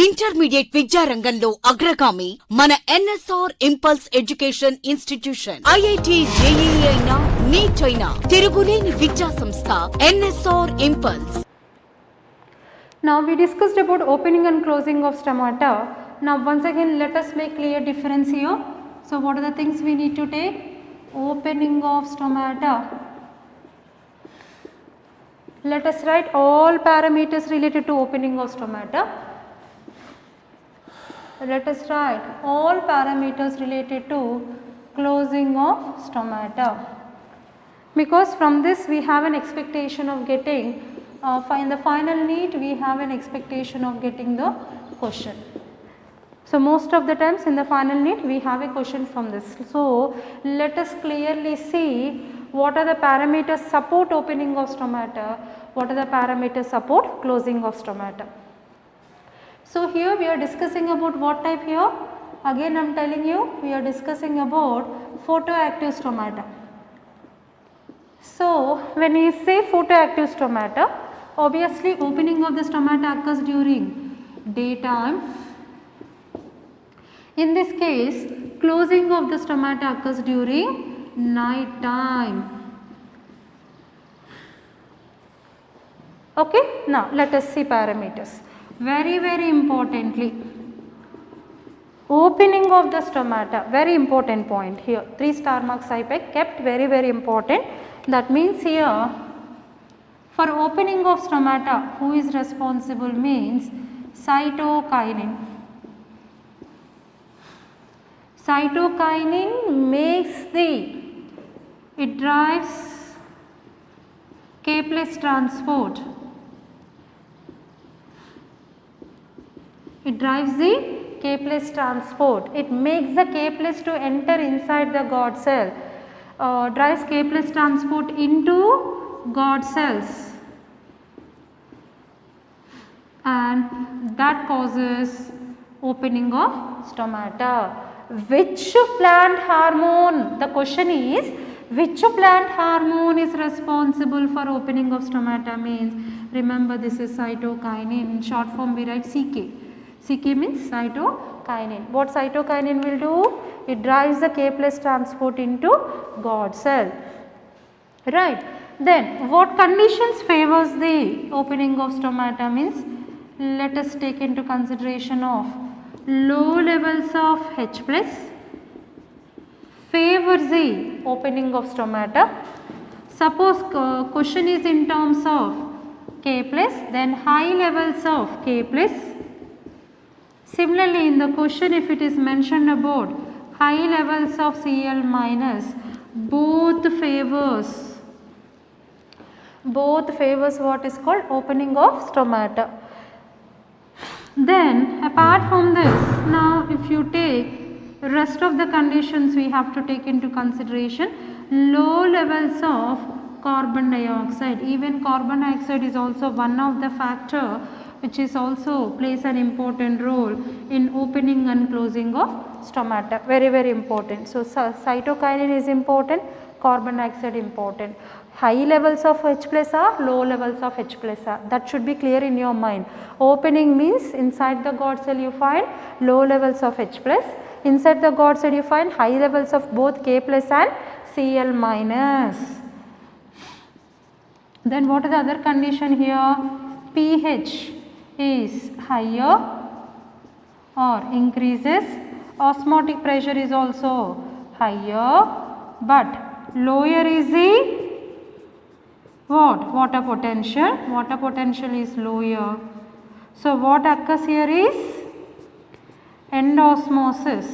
Intermediate విద్యారంగంలో అగ్రగామి మన NSR impulse education institution. IIT JEE అయినా నీట్ అయినా తిరుగులేని విద్యా సంస్థ NSR impulse. Now we discussed about opening and closing of stomata. Now once again let us make clear difference here. So what are the things we need to take? Opening of stomata. Let us write all parameters related to opening of stomata. Let us write all parameters related to closing of stomata, because from this we have an expectation of getting in the final NEET we have an expectation of getting the question. So most of the times in the final NEET we have a question from this. So let us clearly see what are the parameters support opening of stomata, what are the parameters support closing of stomata. So here we are discussing about what type here? Again I am telling you, we are discussing about photoactive stomata. So when we say photoactive stomata, obviously opening of the stomata occurs during daytime. In this case closing of the stomata occurs during night time. Okay, now let us see parameters. Very importantly, opening of the stomata, very important point here, 3 star marks I kept, very important. That means here for opening of stomata who is responsible means cytokinin. Cytokinin makes it drives K+ transport. It drives the K+ transport. It makes the K+ to enter inside the God cell, drives K+ transport into God cells, and that causes opening of stomata. Which plant hormone? The question is which plant hormone is responsible for opening of stomata means, remember this is cytokinin. In short form we write CK. CK means cytokinin. What cytokinin will do? It drives the K+ transport into God cell. Right. Then what conditions favors the opening of stomata means, let us take into consideration of low levels of H+ favors the opening of stomata. Suppose question is in terms of K+, then high levels of K+. Similarly in the question if it is mentioned about high levels of Cl-, both favors what is called opening of stomata. Then apart from this, now if you take rest of the conditions we have to take into consideration, low levels of carbon dioxide. Even carbon dioxide is also one of the factor which is also plays an important role in opening and closing of stomata. Very important. So cytokinin is important, carbon dioxide important. High levels of H+ are, low levels of H+ are. That should be clear in your mind. Opening means inside the God cell you find low levels of H+. Inside the God cell you find high levels of both K+ and Cl-. Then what is the other condition here? pH is higher or increases. Osmotic pressure is also higher, but lower is the what? Water potential. Water potential is lower. So what occurs here is endosmosis.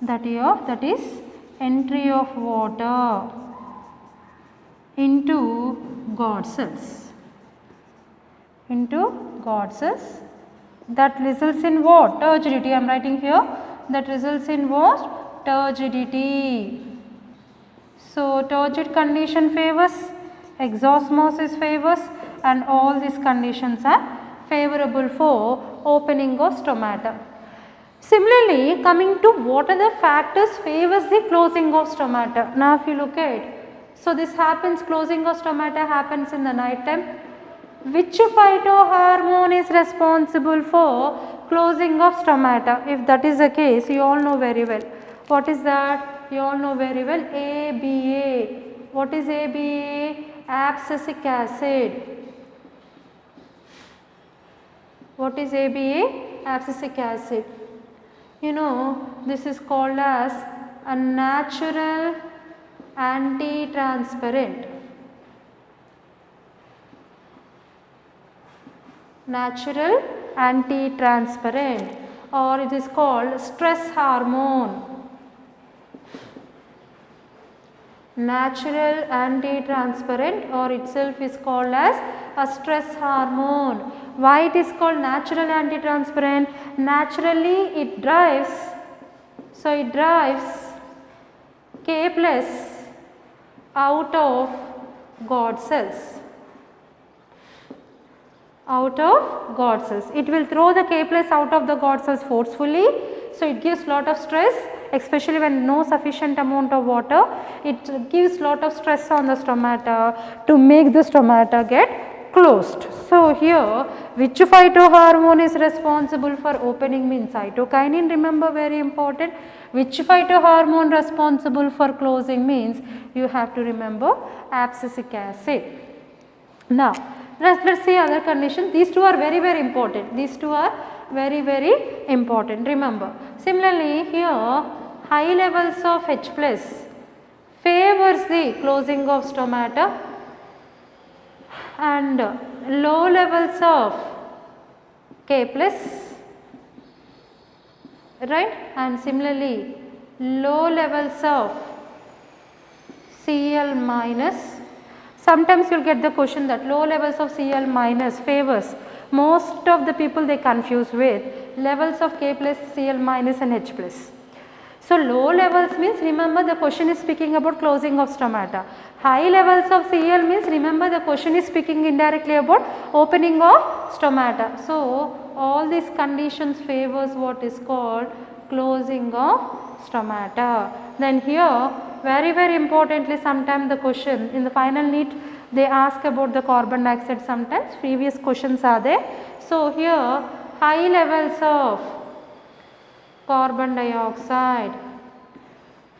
That is entry of water into God cells. That results in what? Turgidity. I am writing here. That results in what? Turgidity. So turgid condition favors, exosmosis favors, and all these conditions are favorable for opening of stomata. Similarly, coming to what are the factors favors the closing of stomata. Now if you look at So this happens, closing of stomata happens in the night time. Which phytohormone is responsible for closing of stomata? If that is the case, you all know very well. What is that? You all know very well. ABA. What is ABA? Abscisic acid. What is ABA? Abscisic acid. You know, this is called as a natural anti-transparent. Natural anti-transparent, or it is called stress hormone. Natural anti-transparent, or itself is called as a stress hormone. Why it is called natural anti-transparent? Naturally it drives, so it drives K plus out of God cells. Out of God cells. It will throw the K plus out of the God cells forcefully, so it gives lot of stress, especially when no sufficient amount of water. It gives lot of stress on the stomata to make the stomata get closed. So here, which phytohormone is responsible for opening means cytokinin, remember, very important. Which phytohormone responsible for closing means you have to remember abscisic acid. Now let's see other conditions. These two are very important. These two are very important. Remember. Similarly, here high levels of H plus favors the closing of stomata, and low levels of K plus, right, and similarly low levels of Cl minus. Sometimes you will get the question that low levels of Cl minus favors. Most of the people they confuse with levels of K plus, Cl minus and H plus. So low levels means, remember, the question is speaking about closing of stomata. High levels of Cl means, remember, the question is speaking indirectly about opening of stomata. So all these conditions favors what is called closing of stomata. Then here very importantly, sometimes the question in the final NEET they ask about the carbon dioxide, sometimes previous questions are there. So here high levels of carbon dioxide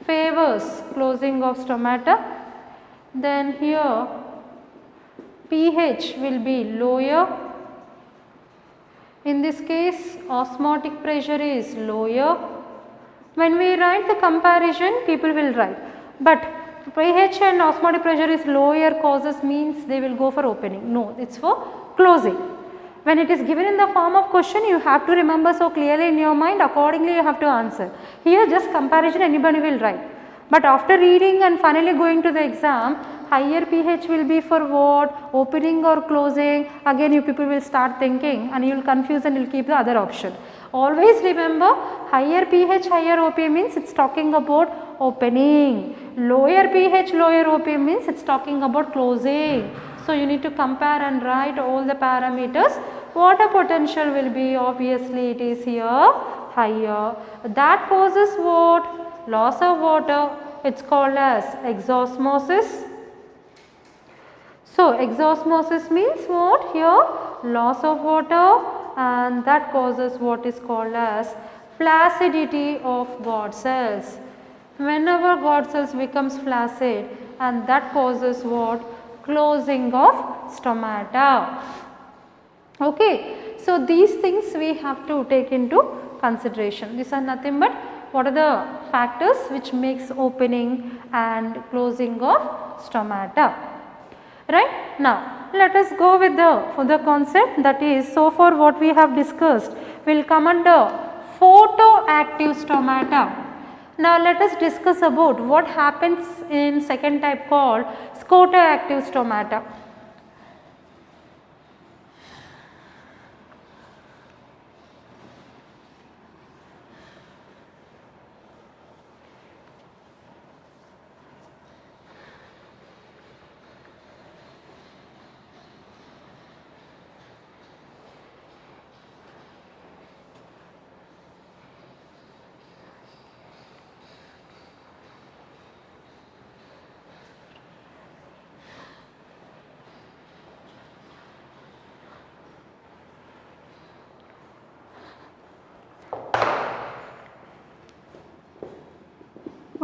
favors closing of stomata. Then here pH will be lower. In this case osmotic pressure is lower. When we write the comparison, people will write, but pH and osmotic pressure is lower causes means they will go for opening. No, it is for closing. When it is given in the form of question, you have to remember so clearly in your mind, accordingly you have to answer. Here just comparison anybody will write, but after reading and finally going to the exam, higher pH will be for what? Opening or closing? Again you people will start thinking and you will confuse and you will keep the other option. Always remember, higher pH, higher OPM means it is talking about opening. Lower pH, lower OPM means it is talking about closing. So you need to compare and write all the parameters. Water potential will be, obviously it is here higher. That causes what? Loss of water. It is called as exosmosis. So exosmosis means what? Here loss of water, and that causes what is called as flaccidity of God cells. Whenever God cells becomes flaccid, and that causes what? Closing of stomata. Okay. So these things we have to take into consideration. These are nothing but what are the factors which makes opening and closing of stomata. Right. Now let us go with the concept, that is, so far what we have discussed will come under photoactive stomata. Now let us discuss about what happens in second type called scotoactive stomata.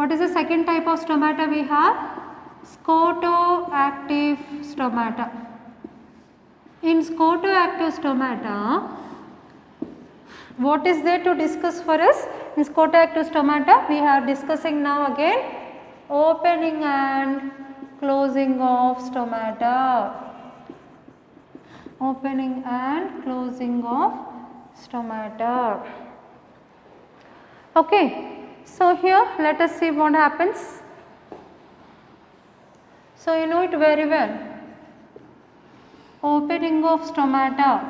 What is the second type of stomata we have? Scotoactive stomata. In scotoactive stomata, what is there to discuss for us? In scotoactive stomata, we are discussing now again opening and closing of stomata. Opening and closing of stomata. Okay. So, here let us see what happens. So, you know it very well. Opening of stomata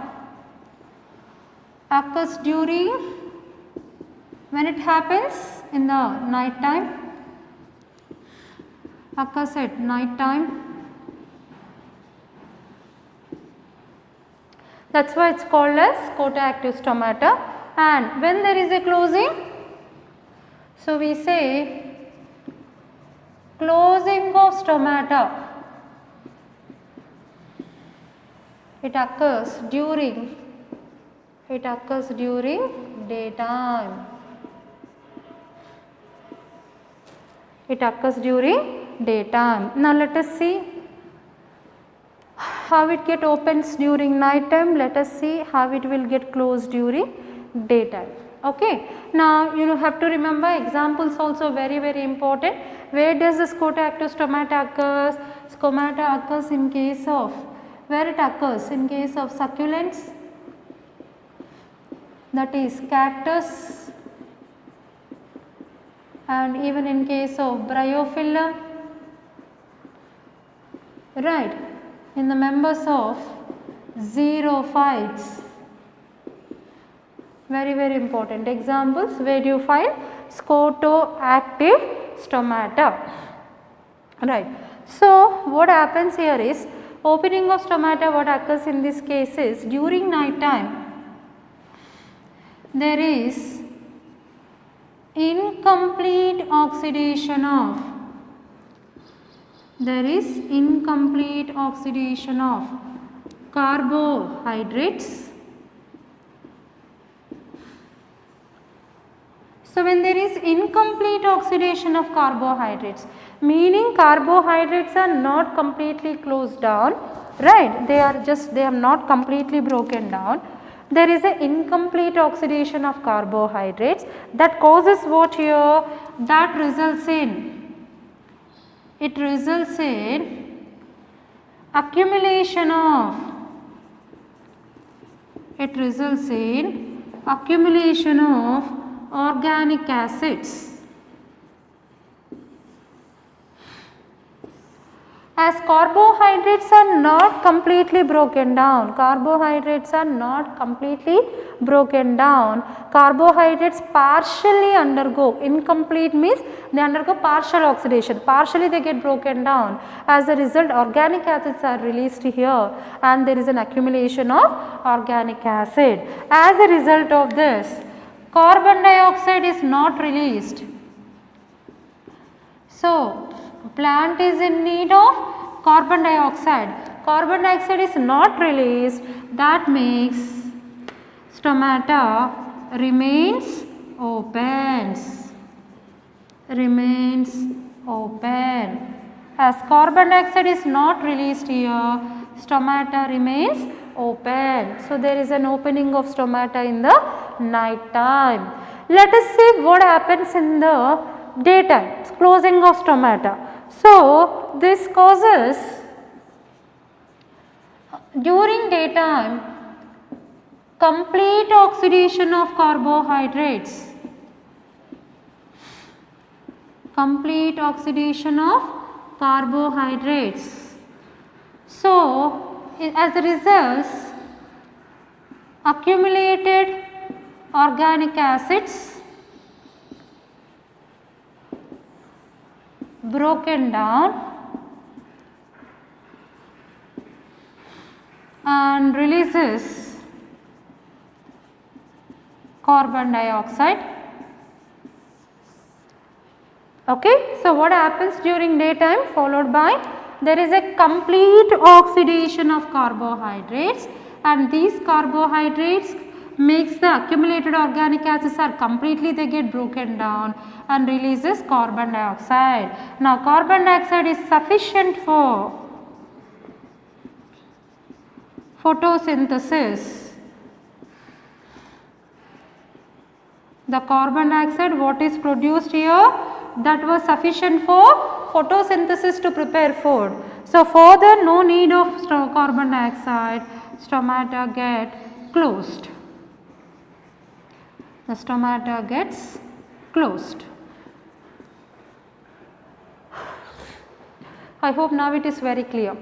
occurs during, when it happens in the night time, occurs at night time. That is why it is called as scotoactive stomata. And when there is a closing, so we say closing of stomata, it occurs during daytime. It occurs during daytime. Now let us see how it get opens during night time. Let us see how it will get closed during daytime. Okay. Now you have to remember examples also very important. Where does the scotoactive stomata occurs? Stomata occurs in case of, where it occurs? In case of succulents, that is cactus, and even in case of bryophyllum, right, in the members of xerophytes. Very important examples where do you find scotoactive stomata, right. So, what happens here is opening of stomata, what occurs in this case is during night time there is incomplete oxidation of carbohydrates. So, when there is incomplete oxidation of carbohydrates, meaning carbohydrates are not completely closed down, right, they have not completely broken down, there is an incomplete oxidation of carbohydrates that causes what here? That results in, it results in accumulation of organic acids. As carbohydrates are not completely broken down, carbohydrates partially undergo, incomplete means they undergo partial oxidation, partially they get broken down. As a result, organic acids are released here and there is an accumulation of organic acid. As a result of this, carbon dioxide is not released. So, plant is in need of carbon dioxide. Carbon dioxide is not released, that makes stomata remains open. As carbon dioxide is not released here, stomata remains open. So, there is an opening of stomata in the night time. Let us see what happens in the daytime, closing of stomata. So, this causes during daytime complete oxidation of carbohydrates, So, as a result, accumulated organic acids broken down and releases carbon dioxide. Okay. So, what happens during daytime? Followed by there is a complete oxidation of carbohydrates, and these carbohydrates makes the accumulated organic acids are completely they get broken down, and releases carbon dioxide. Now carbon dioxide is sufficient for photosynthesis. The carbon dioxide what is produced here, that was sufficient for photosynthesis to prepare food. So further no need of carbon dioxide, stomata get closed. The stomata gets closed. I hope now it is very clear.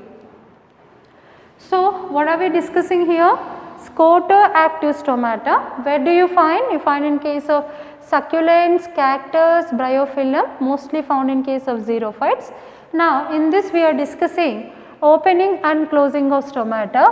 So what are we discussing here? Scotoactive stomata. Where do you find? You find in case of succulents, cactus, bryophyllum, mostly found in case of xerophytes. Now in this we are discussing opening and closing of stomata.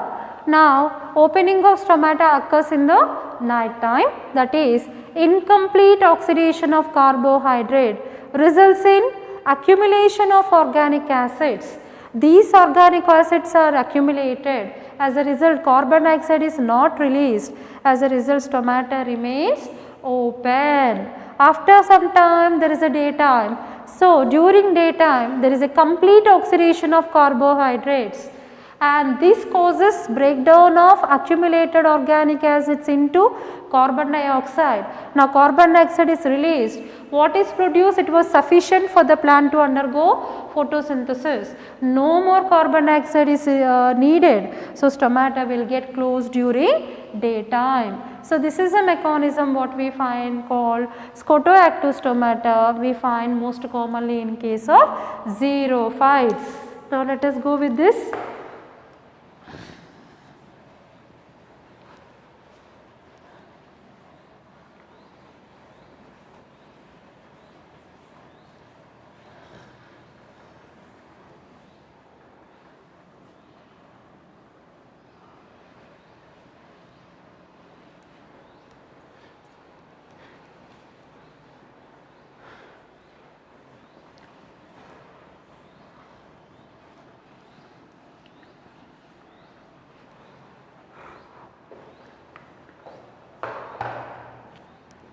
Now opening of stomata occurs in the night time, that is incomplete oxidation of carbohydrate results in accumulation of organic acids. These organic acids are accumulated, as a result carbon dioxide is not released, as a result stomata remains open. After some time there is a daytime. So during daytime there is a complete oxidation of carbohydrates, and this causes breakdown of accumulated organic acids into carbon dioxide. Now carbon dioxide is released. What is produced? It was sufficient for the plant to undergo photosynthesis. No more carbon dioxide is needed. So stomata will get closed during daytime. So this is a mechanism what we find called scotoactive stomata. We find most commonly in case of xerophytes. Now let us go with this.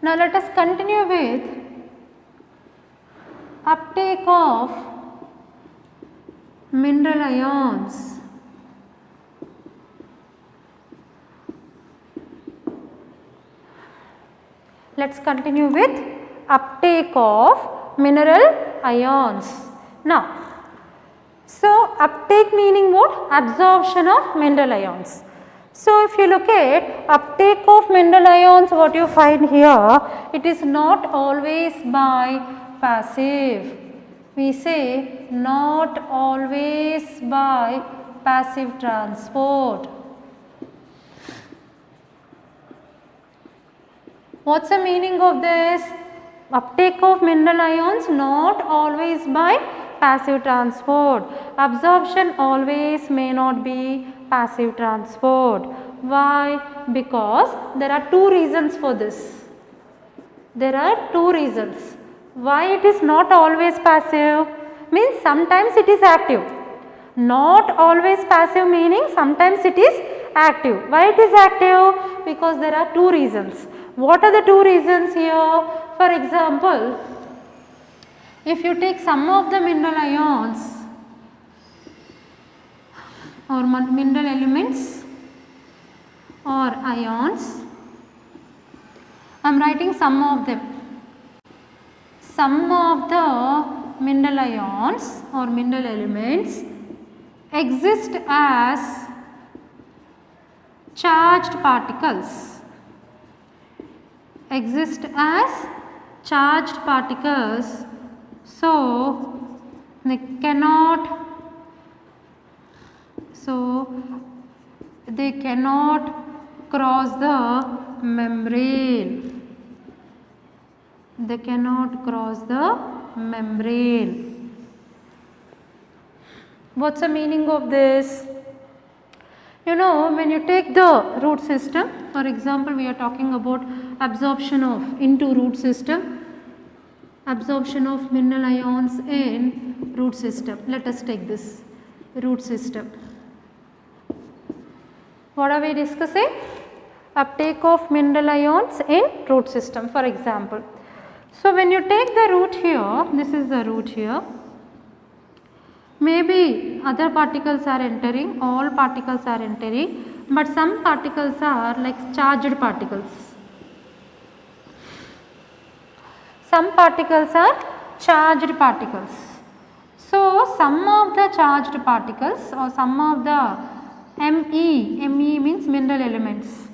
Now let us continue with uptake of mineral ions. Let us continue with uptake of mineral ions. Now, so uptake meaning what? Absorption of mineral ions. So if you look at uptake of mineral ions, what you find here, it is not always by passive. We say not always by passive transport. What's the meaning of this? Uptake of mineral ions not always by passive transport. Absorption always may not be passive transport. Why? Because there are two reasons for this. There are two reasons. Why it is not always passive? Means sometimes it is active. Not always passive meaning sometimes it is active. Why it is active? Because there are two reasons. What are the two reasons here? For example, if you take some of the mineral ions or mineral elements or ions, I am writing some of them. Some of the mineral ions or mineral elements exist as charged particles. Exist as charged particles, so they cannot cross the membrane. They cannot cross the membrane. What's the meaning of this? You know, when you take the root system, for example, we are talking about absorption of into root system, absorption of mineral ions in root system. Let us take this root system. What are we discussing? Uptake of mineral ions in root system, for example. So when you take the root here, this is the root here. Maybe other particles are entering, all particles are entering, but some particles are like charged particles. Some particles are charged particles. So some of the charged particles or some of the Me means mineral elements.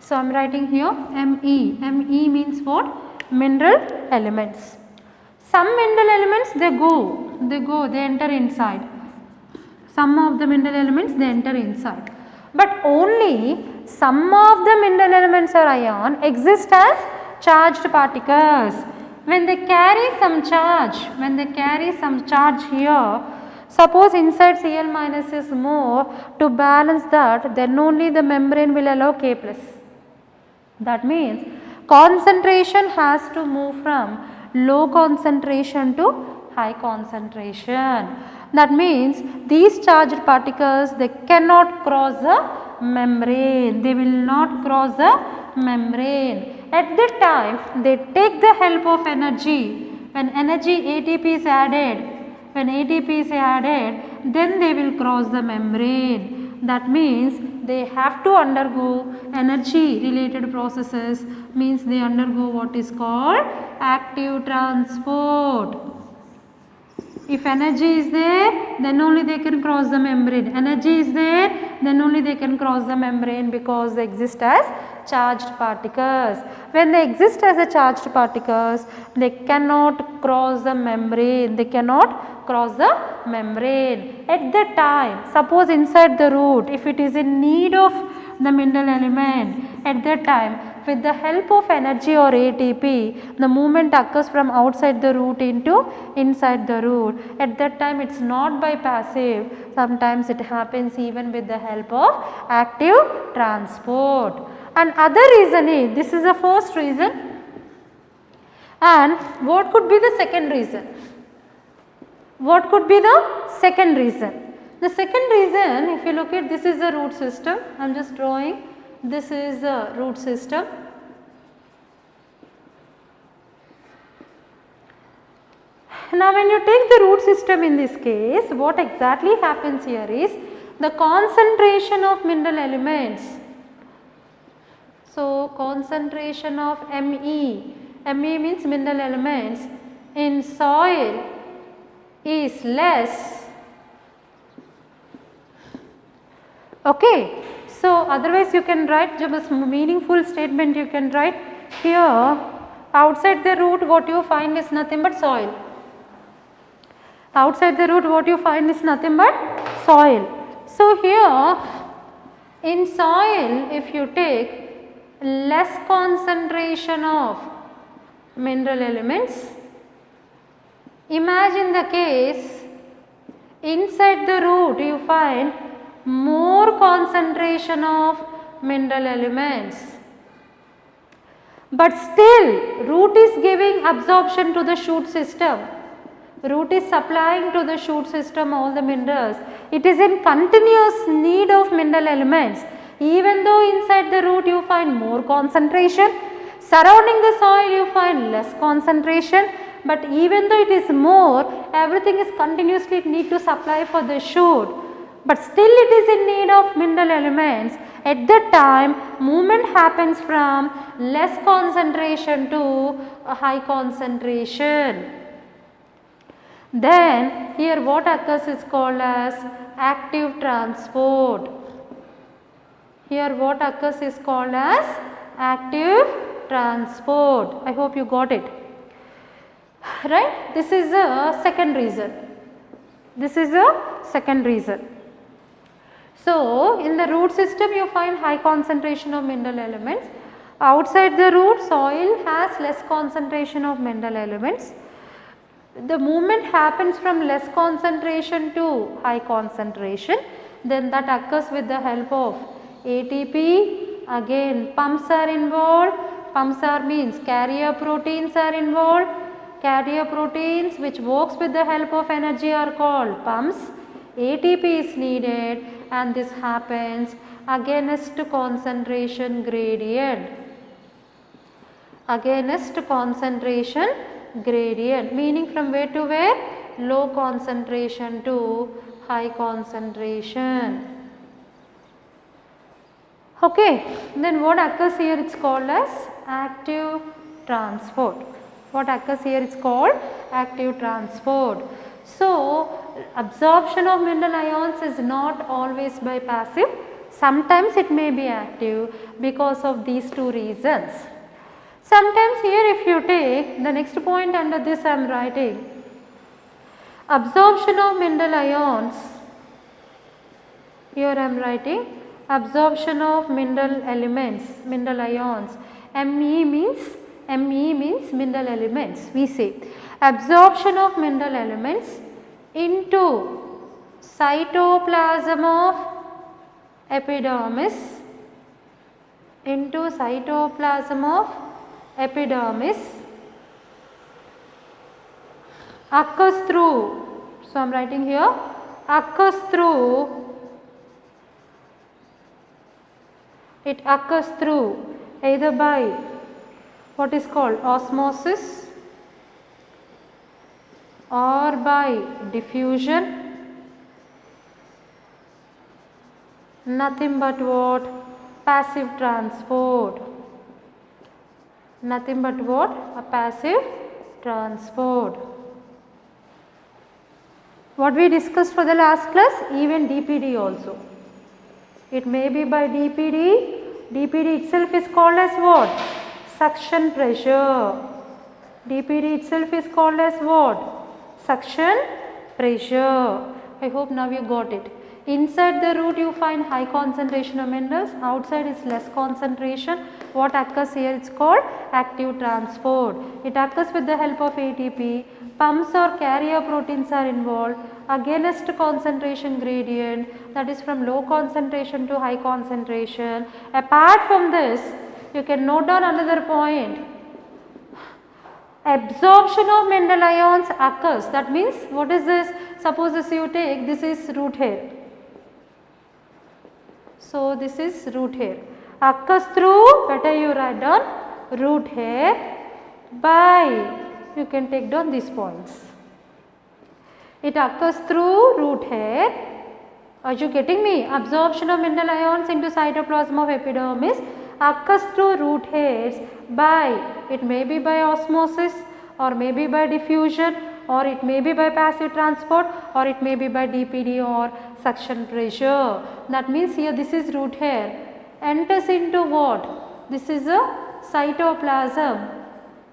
So I am writing here Me means what? Mineral elements. Some mineral elements they enter inside. Some of the mineral elements they enter inside. But only some of the mineral elements or ion exist as charged particles. When they carry some charge here, suppose inside Cl minus is more, to balance that, then only the membrane will allow K plus. That means concentration has to move from low concentration to high concentration. That means these charged particles, they cannot cross the membrane. They will not cross the membrane. At that time, they take the help of energy. When energy ATP is added, then they will cross the membrane. That means they have to undergo energy related processes, means they undergo what is called active transport. If energy is there, then only they can cross the membrane. Energy is there, then only they can cross the membrane, because they exist as charged particles. When they exist as a charged particles, they cannot cross the membrane. At that time, suppose inside the root, if it is in need of the mineral element, at that time, with the help of energy or ATP, the movement occurs from outside the root into inside the root. At that time, it is not by passive, sometimes it happens even with the help of active transport. And other reason is, this is the first reason, and what could be the second reason? What could be the second reason? The second reason, if you look at, this is the root system, I am just drawing, this is the root system. Now when you take the root system in this case, what exactly happens here is, the concentration of mineral elements. So concentration of Me means mineral elements in soil is less. Okay. So otherwise you can write just meaningful statement, you can write here, outside the root what you find is nothing but soil. Outside the root what you find is nothing but soil. So here in soil, if you take less concentration of mineral elements, imagine the case inside the root you find more concentration of mineral elements, but still root is giving absorption to the shoot system. Root is supplying to the shoot system all the minerals. It is in continuous need of mineral elements. Even though inside the root you find more concentration, surrounding the soil you find less concentration, but even though it is more, everything is continuously need to supply for the shoot, but still it is in need of mineral elements. At that time, movement happens from less concentration to a high concentration. Then here what occurs is called as active transport. Here what occurs is called as active transport. I hope you got it. Right? This is the second reason. So in the root system you find high concentration of mineral elements. Outside the root, soil has less concentration of mineral elements. The movement happens from less concentration to high concentration, then that occurs with the help of ATP. Again pumps are involved. Pumps are means carrier proteins are involved. Carrier proteins which works with the help of energy are called pumps. ATP is needed, and this happens against concentration gradient. against concentration gradient, meaning from where to where? Low concentration to high concentration. Okay, then what occurs here, it's called as active transport. What occurs here, it's called active transport. So, absorption of mineral ions is not always by passive, sometimes it may be active because of these two reasons. Sometimes here if you take the next point under this I am writing, absorption of mineral ions, here I am writing absorption of mineral elements, mineral ions, Me means mineral elements, we say absorption of mineral elements into cytoplasm of epidermis, occurs through, so I am writing here, occurs through either by what is called osmosis or by diffusion, nothing but what? Passive transport. Nothing but what? A passive transport. What we discussed for the last class, even DPD also. It may be by DPD. DPD itself is called as what? Suction pressure. DPD itself is called as what? Suction pressure. I hope now you got it. Inside the root you find high concentration of minerals, outside is less concentration. What occurs here, it's called active transport. It occurs with the help of ATP. Pumps or carrier proteins are involved against concentration gradient, that is from low concentration to high concentration. Apart from this, you can note down another point. Absorption of mineral ions occurs, that means what is this? Suppose as you take, this is root hair. So, this is root hair, occurs through, better you write down, root hair by, you can take down these points. It occurs through root hair, are you getting me? Absorption of mineral ions into cytoplasm of epidermis occurs through root hairs by, it may be by osmosis or may be by diffusion or it may be by passive transport or it may be by DPD or suction pressure. That means here this is root hair, enters into what? This is a cytoplasm,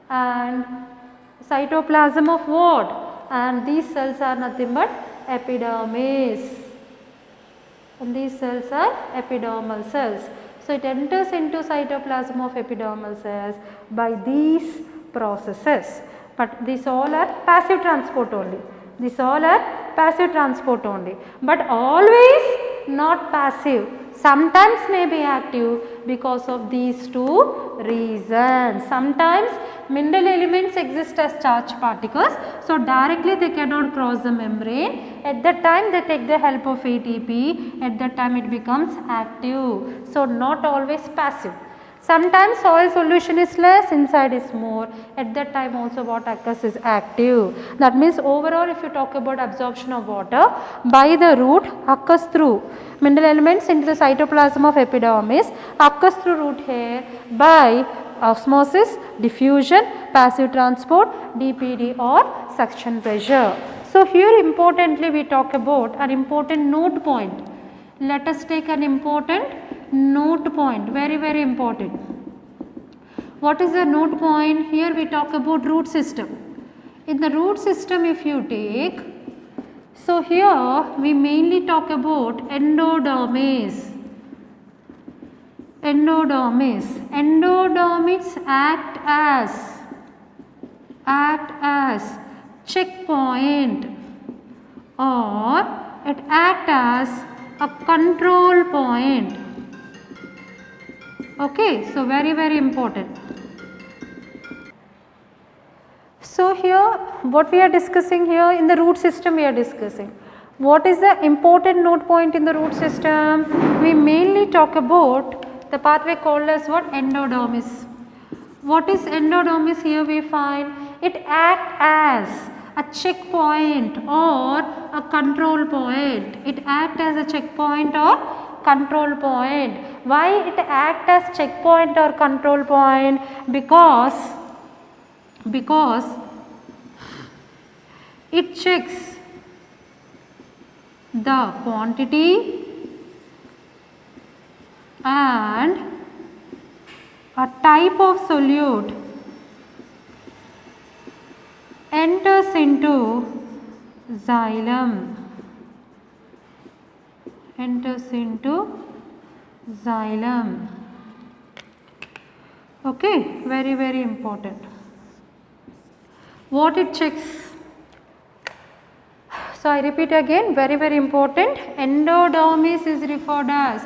and cytoplasm of what? And these cells are nothing but epidermis, and these cells are epidermal cells. So, it enters into cytoplasm of epidermal cells by these processes, but these all are passive transport only. These all are passive transport only, but always not passive. Sometimes may be active because of these two reasons. Sometimes mineral elements exist as charged particles, so directly they cannot cross the membrane. At that time they take the help of ATP, at that time it becomes active. So, not always passive. Sometimes soil solution is less, inside is more, at that time also what occurs is active. That means overall if you talk about absorption of water by the root occurs through mineral elements into the cytoplasm of epidermis, occurs through root hair by osmosis, diffusion, passive transport, DPD or suction pressure. So, here importantly we talk about an important note point. Let us take an important note point, very important. What is the note point? Here we talk about root system. In the root system if you take, so here we mainly talk about endodermis. Endodermids act as checkpoint or it act as a control point. Okay, so very important. So, here what we are discussing here in the root system, we are discussing what is the important node point in the root system. We mainly talk about the pathway called as what? Endodermis. What is endodermis here we find? It acts as a checkpoint or a control point. It acts as a checkpoint or control point. Why it acts as checkpoint or control point? Because it checks the quantity and a type of solute enters into xylem. Okay, very important. What it checks? So I repeat again, very important. Endodermis is referred as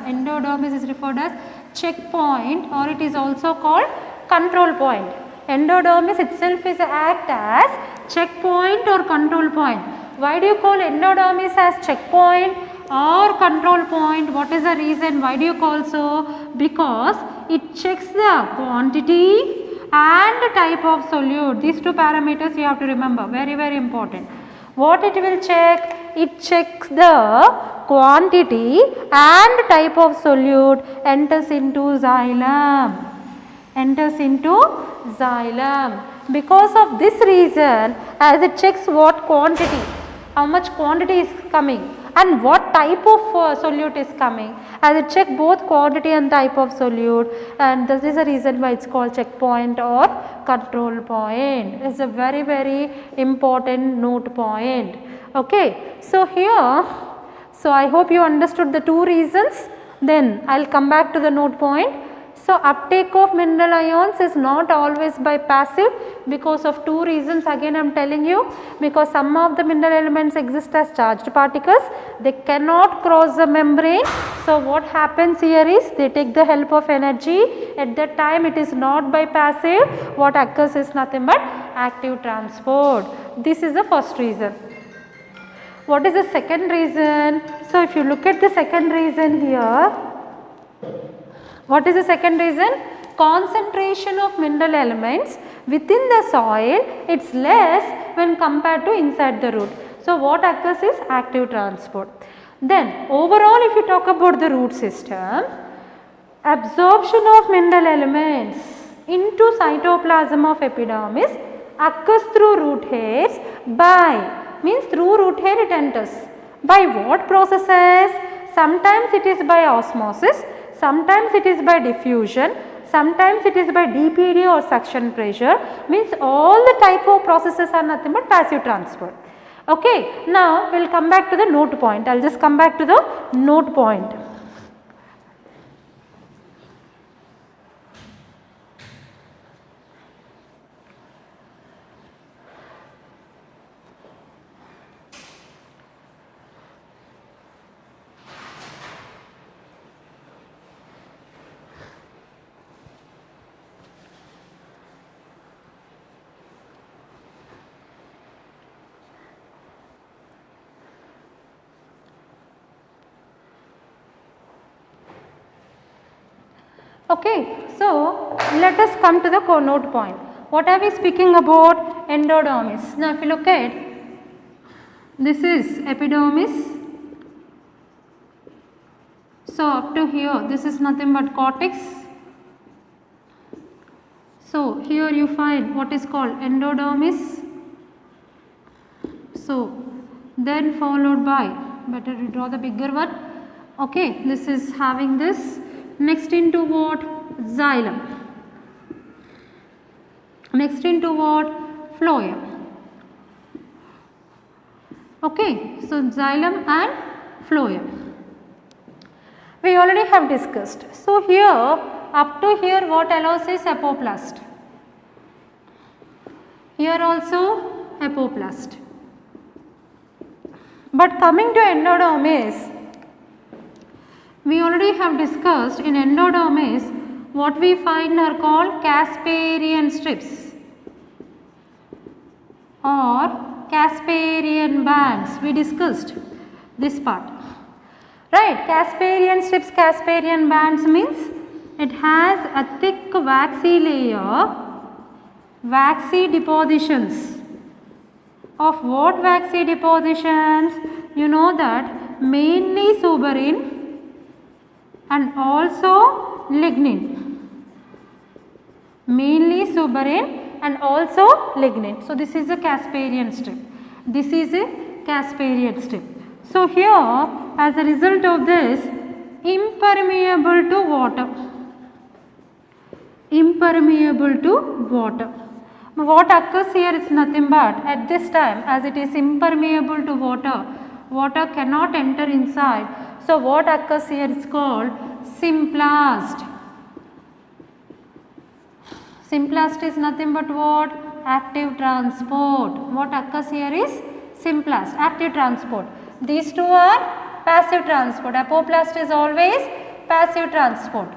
checkpoint, or it is also called control point. Endodermis itself is act as checkpoint or control point. Why do you call endodermis as checkpoint or control point? What is the reason? Why do you call so? Because it checks the quantity and type of solute. These two parameters you have to remember, very important. What it will check? It checks the quantity and type of solute enters into xylem. Because of this reason, as it checks what quantity, how much quantity is coming and what type of solute is coming, as it check both quantity and type of solute, and this is the reason why it is called checkpoint or control point. It is a very important note point. Okay, so here, so I hope you understood the two reasons. Then I will come back to the note point. So uptake of mineral ions is not always by passive because of two reasons. Again I am telling you, because some of the mineral elements exist as charged particles, they cannot cross the membrane. So what happens here is they take the help of energy. At that time it is not by passive. What occurs is nothing but active transport. This is the first reason. What is the second reason? So if you look at the second reason here, what is the second reason? Concentration of mineral elements within the soil, it is less when compared to inside the root. So what occurs is active transport. Then overall if you talk about the root system, absorption of mineral elements into cytoplasm of epidermis occurs through root hairs by, means through root hair it enters. By what processes? Sometimes it is by osmosis, sometimes it is by diffusion, sometimes it is by DPD or suction pressure, means all the type of processes are nothing but passive transport. Okay, now we will come back to the note point. I will just come back to the note point. Okay, so let us come to the note point. What are we speaking about? Endodermis. Now if you look at, this is epidermis. So up to here this is nothing but cortex. So here you find what is called endodermis. So then followed by, better to draw the bigger one. Okay, this is having this. Next into what? Xylem. Next into what? Phloem. Okay, so xylem and phloem. We already have discussed. So here, up to here what allows is apoplast. Here also apoplast. But coming to endodermis, we already have discussed in endodermis what we find are called Casparian strips or Casparian bands. We discussed this part. Right, Casparian strips, Casparian bands means it has a thick waxy layer waxy depositions. Of what waxy depositions? You know that mainly suberin and also lignin. Mainly suberin and also lignin. So this is a Casparian strip. This is a Casparian strip. So here, as a result of this, impermeable to water. Impermeable to water. What occurs here is nothing but at this time, as it is impermeable to water, water cannot enter inside. So what occurs here is called symplast. Symplast is nothing but what? Active transport. What occurs here is symplast, active transport. These two are passive transport. Apoplast is always passive transport.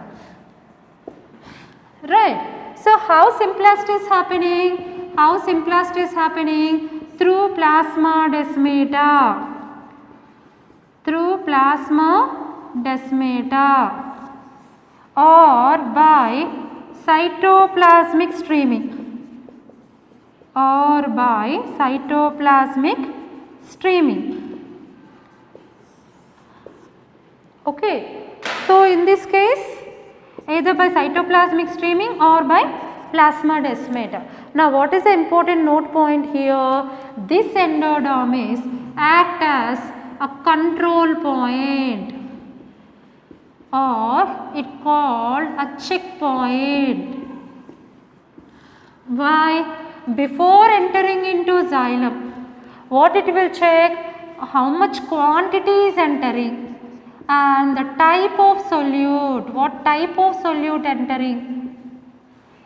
Right. So how symplast is happening? How symplast is happening? Through plasma desmata. Through plasma desmata or by cytoplasmic streaming. Or by cytoplasmic streaming. Okay. So in this case, either by cytoplasmic streaming or by plasma desmata. Now what is the important note point here? This endodermis act as a control point, or it called a checkpoint. Why? Before entering into xylem, what it will check? How much quantity is entering and the type of solute. What type of solute entering?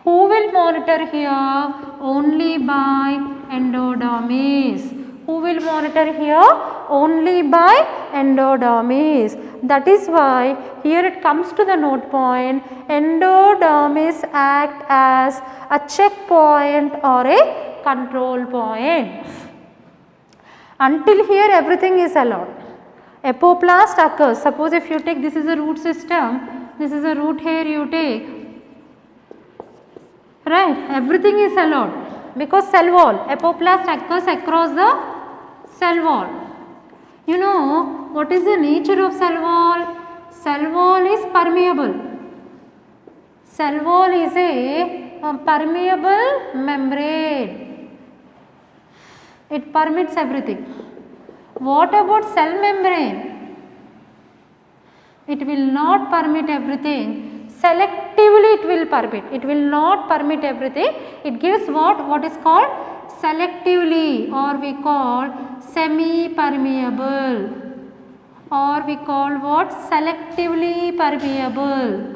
Who will monitor here? Only by endodermis. Who will monitor here? Only by endodermis. That is why here it comes to the note point, endodermis act as a checkpoint or a control point. Until here everything is allowed. Apoplast occurs. Suppose if you take, this is a root system, this is a root hair you take, right, everything is allowed because cell wall, apoplast occurs across the cell wall. You know what is the nature of cell wall? Cell wall is permeable. Cell wall is a permeable membrane. It permits everything. What about cell membrane? It will not permit everything. Selectively it will permit. It will not permit everything. It gives what? What is called selectively, or we call semi-permeable, or we call what? Selectively permeable.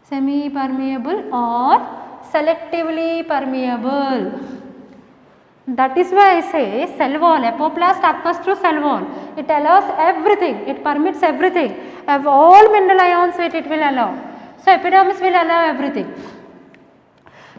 Semi-permeable or selectively permeable. That is why I say cell wall, apoplast occurs through cell wall. It allows everything, it permits everything. Of all mineral ions it will allow. So epidermis will allow everything.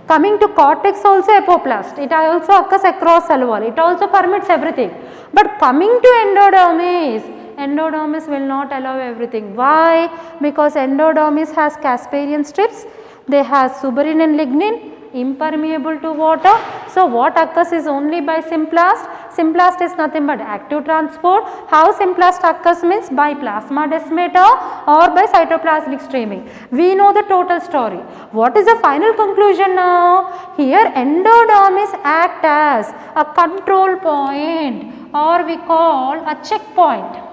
Coming to cortex also apoplast, it also occurs across cell wall. It also permits everything. But coming to endodermis, endodermis will not allow everything. Why? Because endodermis has Casparian strips, they have suberin and lignin, impermeable to water. So what occurs is only by symplast. Symplast is nothing but active transport. How symplast occurs means by plasma desmata or by cytoplasmic streaming. We know the total story. What is the final conclusion now? Here endodermis act as a control point, or we call a checkpoint.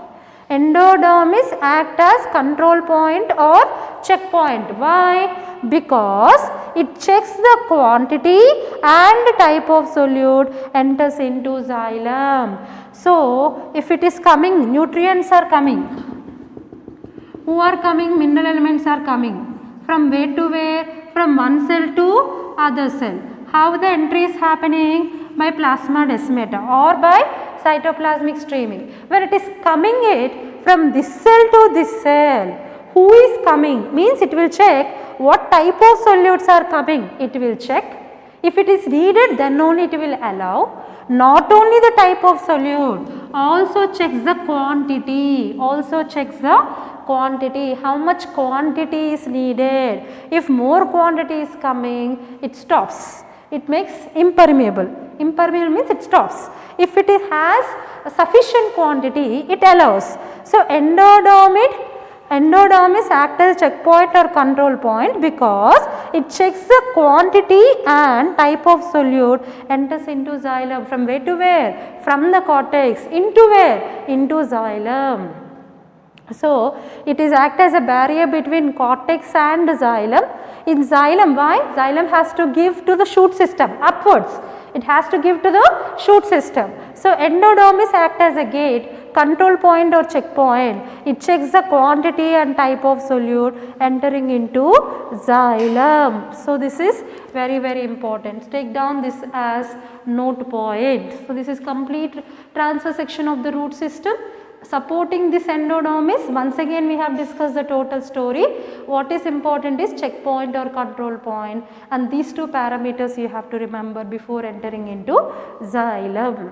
Endodermis act as control point or checkpoint. Why? Because it checks the quantity and type of solute enters into xylem. So if it is coming, nutrients are coming. Who are coming? Mineral elements are coming. From where to where? From one cell to other cell. How the entry is happening? By plasma desmata or by cytoplasmic streaming. When it is coming it from this cell to this cell, who is coming? Means it will check what type of solutes are coming. It will check. If it is needed, then only it will allow. Not only the type of solute, also checks the quantity, how much quantity is needed. If more quantity is coming, it stops. It makes impermeable. Impermeable means it stops. If it has a sufficient quantity, it allows. So endodermis act as checkpoint or control point because it checks the quantity and type of solute enters into xylem. From where to where? From the cortex into where? Into xylem. So it is act as a barrier between cortex and xylem. In xylem, why? Xylem has to give to the shoot system upwards. It has to give to the shoot system. So endodermis act as a gate, control point or checkpoint. It checks the quantity and type of solute entering into xylem. So this is very, very important. Take down this as note point. So this is complete transfer section of the root system. Supporting this endodermis, once again we have discussed the total story. What is important is checkpoint or control point, and these two parameters you have to remember before entering into xylem.